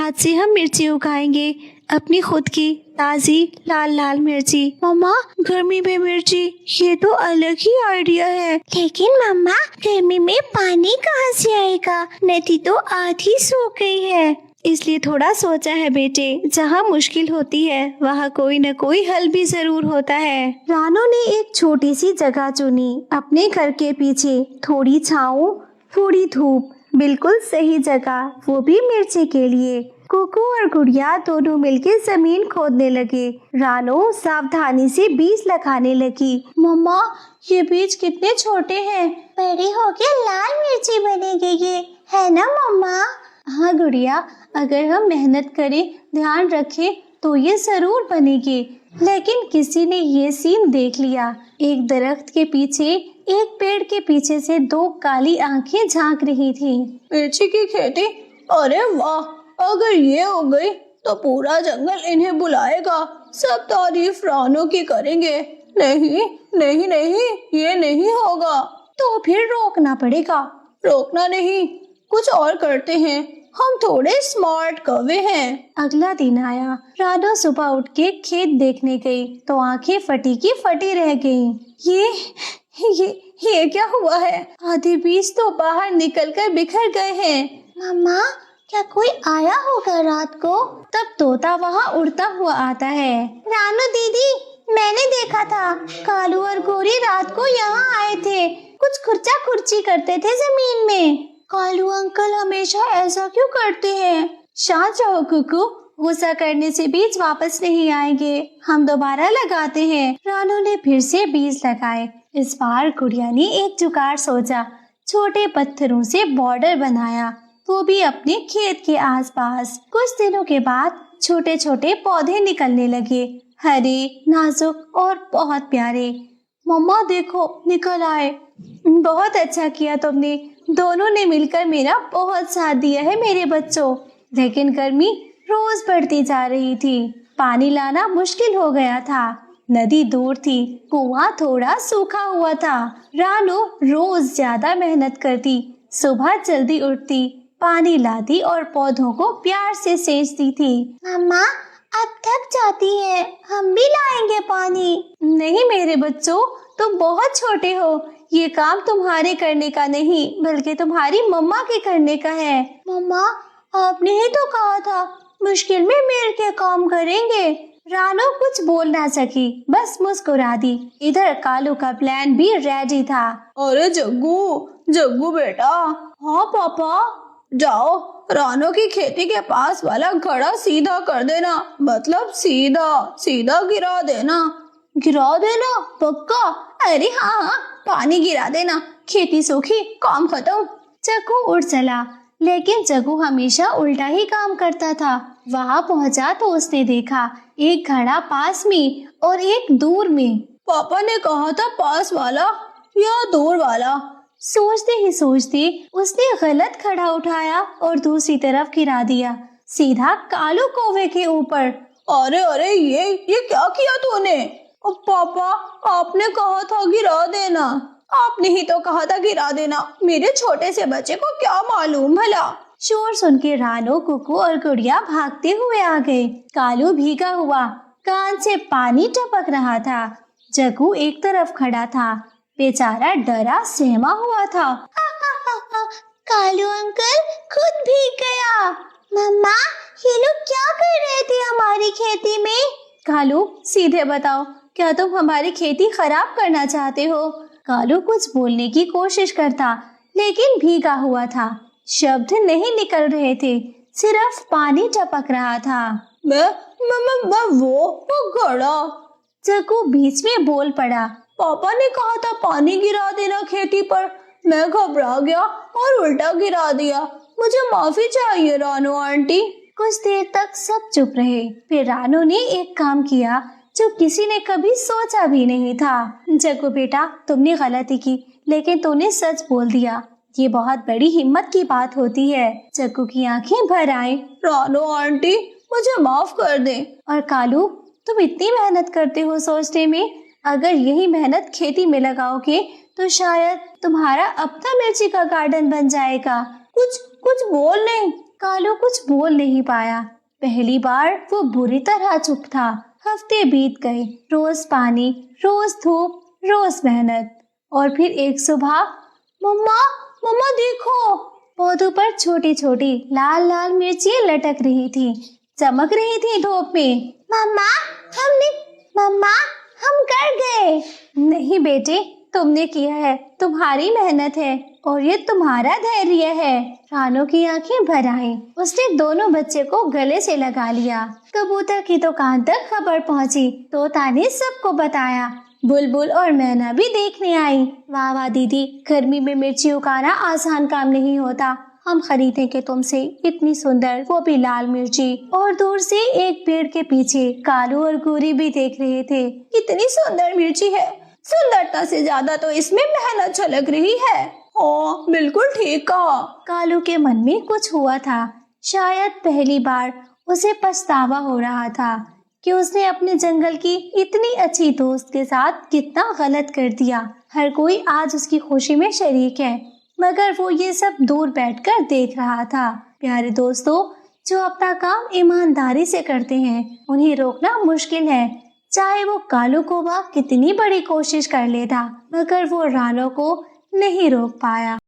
आज से हम मिर्ची उगाएंगे, अपनी खुद की ताजी लाल लाल मिर्ची। मम्मा, गर्मी में मिर्ची, ये तो अलग ही आइडिया है। लेकिन मम्मा, गर्मी में पानी कहाँ से आएगा? नदी तो आधी सूख गई है। इसलिए थोड़ा सोचा है बेटे, जहाँ मुश्किल होती है वहाँ कोई न कोई हल भी जरूर होता है। रानू ने एक छोटी सी जगह चुनी, अपने घर के पीछे, थोड़ी छाँव थोड़ी धूप, बिल्कुल सही जगह, वो भी मिर्ची के लिए। कुकू और गुड़िया दोनों मिलकर जमीन खोदने लगे। रानू सावधानी से बीज लगाने लगी। मम्मा, ये बीज कितने छोटे हैं। बड़े होके लाल मिर्ची बनेगी ये, है ना मम्मा? हाँ गुड़िया, अगर हम मेहनत करें, ध्यान रखें तो ये जरूर बनेगी। लेकिन किसी ने ये सीन देख लिया। एक दरख्त के पीछे, एक पेड़ के पीछे से दो काली आंखें झांक रही थी। मिर्ची की खेती? अरे वाह, अगर ये हो गई तो पूरा जंगल इन्हें बुलाएगा, सब तारीफ रानू की करेंगे। नहीं नहीं नहीं, ये नहीं होगा। तो फिर रोकना पड़ेगा। रोकना नहीं, कुछ और करते हैं, हम थोड़े स्मार्ट कौवे हैं। अगला दिन आया। रानू सुबह उठ के खेत देखने गई तो आंखें फटी की फटी रह गईं। ये क्या हुआ है? आधे बीज तो बाहर निकलकर बिखर गए हैं। मम्मा, क्या कोई आया होगा रात को? तब तोता वहाँ उड़ता हुआ आता है। रानू दीदी, मैंने देखा था, कालू और गोरी रात को यहाँ आए थे, कुछ खुर्चा खुर्ची करते थे जमीन में। कालू अंकल हमेशा ऐसा क्यों करते हैं? शांत रहो कुकू, गुस्सा करने से बीज वापस नहीं आएंगे, हम दोबारा लगाते हैं। रानू ने फिर से बीज लगाए। इस बार गुड़िया ने एक जुगाड़ सोचा, छोटे पत्थरों से बॉर्डर बनाया, वो भी अपने खेत के आसपास। कुछ दिनों के बाद छोटे छोटे पौधे निकलने लगे, हरे, नाजुक और बहुत प्यारे। मम्मा देखो, निकल आए। बहुत अच्छा किया तुमने, दोनों ने मिलकर मेरा बहुत साथ दिया है मेरे बच्चों। लेकिन गर्मी रोज बढ़ती जा रही थी, पानी लाना मुश्किल हो गया था। नदी दूर थी, कुआं थोड़ा सूखा हुआ था। रानू रोज ज्यादा मेहनत करती, सुबह जल्दी उठती, पानी लाती और पौधों को प्यार से सींचती थी। मम्मा, अब थक जाती है, हम भी लाएंगे पानी। नहीं मेरे बच्चों, तुम बहुत छोटे हो, ये काम तुम्हारे करने का नहीं बल्कि तुम्हारी मम्मा के करने का है। मम्मा, आपने ही तो कहा था मुश्किल में मिल के काम करेंगे। रानू कुछ बोल ना सकी, बस मुस्कुरा दी। इधर कालू का प्लान भी रेडी था। अरे जग्गू बेटा। हाँ पापा। जाओ, रानू की खेती के पास वाला घड़ा सीधा कर देना, मतलब सीधा सीधा गिरा देना। गिरा देना? पक्का? अरे हाँ, पानी गिरा देना, खेती सूखी, काम खत्म। जग्गू उठ चला, लेकिन जग्गू हमेशा उल्टा ही काम करता था। वहाँ पहुँचा तो उसने देखा एक घड़ा पास में और एक दूर में। पापा ने कहा था पास वाला या दूर वाला। सोचते ही सोचते उसने गलत घड़ा उठाया और दूसरी तरफ गिरा दिया, सीधा कालू कौवे के ऊपर। अरे अरे, ये क्या किया तूने? पापा, आपने कहा था गिरा देना। आपने ही तो कहा था गिरा देना, मेरे छोटे से बच्चे को क्या मालूम भला। शोर सुन के रानू, कुकू और गुड़िया भागते हुए आ गए। कालू भीगा हुआ, कान से पानी टपक रहा था। जग्गू एक तरफ खड़ा था, बेचारा डरा सहमा हुआ था। कालू अंकल खुद भीग गया। मम्मा, ये लोग क्या कर रहे थे हमारी खेती में? कालू, सीधे बताओ, क्या तुम हमारी खेती खराब करना चाहते हो? कालू कुछ बोलने की कोशिश करता, लेकिन भीगा हुआ था, शब्द नहीं निकल रहे थे, सिर्फ पानी टपक रहा था। मैं वो घड़ा। जग्गू बीच में बोल पड़ा। पापा ने कहा था पानी गिरा देना खेती पर, मैं घबरा गया और उल्टा गिरा दिया, मुझे माफी चाहिए रानू आंटी। कुछ देर तक सब चुप रहे। फिर रानू ने एक काम किया जो किसी ने कभी सोचा भी नहीं था। जग्गू बेटा, तुमने गलती की, लेकिन तूने सच बोल दिया, ये बहुत बड़ी हिम्मत की बात होती है। जग्गू की आंखें भर आए। रानू आंटी, मुझे माफ कर दे। और कालू, तुम इतनी मेहनत करते हो सोचने में, अगर यही मेहनत खेती में लगाओगे तो शायद तुम्हारा अपना मिर्ची का गार्डन बन जाएगा। कुछ बोल नहीं, कालू कुछ बोल नहीं पाया। पहली बार वो बुरी तरह चुप था। हफ्ते बीत गए, रोज पानी, रोज धूप, रोज मेहनत। और फिर एक सुबह, मम्मा मम्मा देखो, पौधों पर छोटी छोटी लाल लाल मिर्चियाँ लटक रही थी, चमक रही थी धूप में। मम्मा हम कर गए। नहीं बेटे, तुमने किया है, तुम्हारी मेहनत है और ये तुम्हारा धैर्य है। रानो की आंखें भर आईं। उसने दोनों बच्चे को गले से लगा लिया। कबूतर की दुकान तक खबर पहुंची। तोता ने सबको बताया। बुलबुल और मैना भी देखने आई। वाह वाह दीदी, गर्मी में मिर्ची उगाना आसान काम नहीं होता। हम खरीदेंगे तुमसे इतनी सुंदर, वो भी लाल मिर्ची। और दूर से एक पेड़ के पीछे कालू और गोरी भी देख रहे थे। कितनी सुंदर मिर्ची है, सुंदरता से ज्यादा तो इसमें मेहनत झलक रही है। हाँ, बिल्कुल ठीक कहा। कालू के मन में कुछ हुआ था। शायद पहली बार उसे पछतावा हो रहा था कि उसने अपने जंगल की इतनी अच्छी दोस्त के साथ कितना गलत कर दिया। हर कोई आज उसकी खुशी में शरीक है, मगर वो ये सब दूर बैठकर देख रहा था। प्यारे दोस्तों, जो अपना काम ईमानदारी से करते हैं उन्हें रोकना मुश्किल है। चाहे वो कालू कौवा कितनी बड़ी कोशिश कर लेता, मगर वो रानो को नहीं रोक पाया।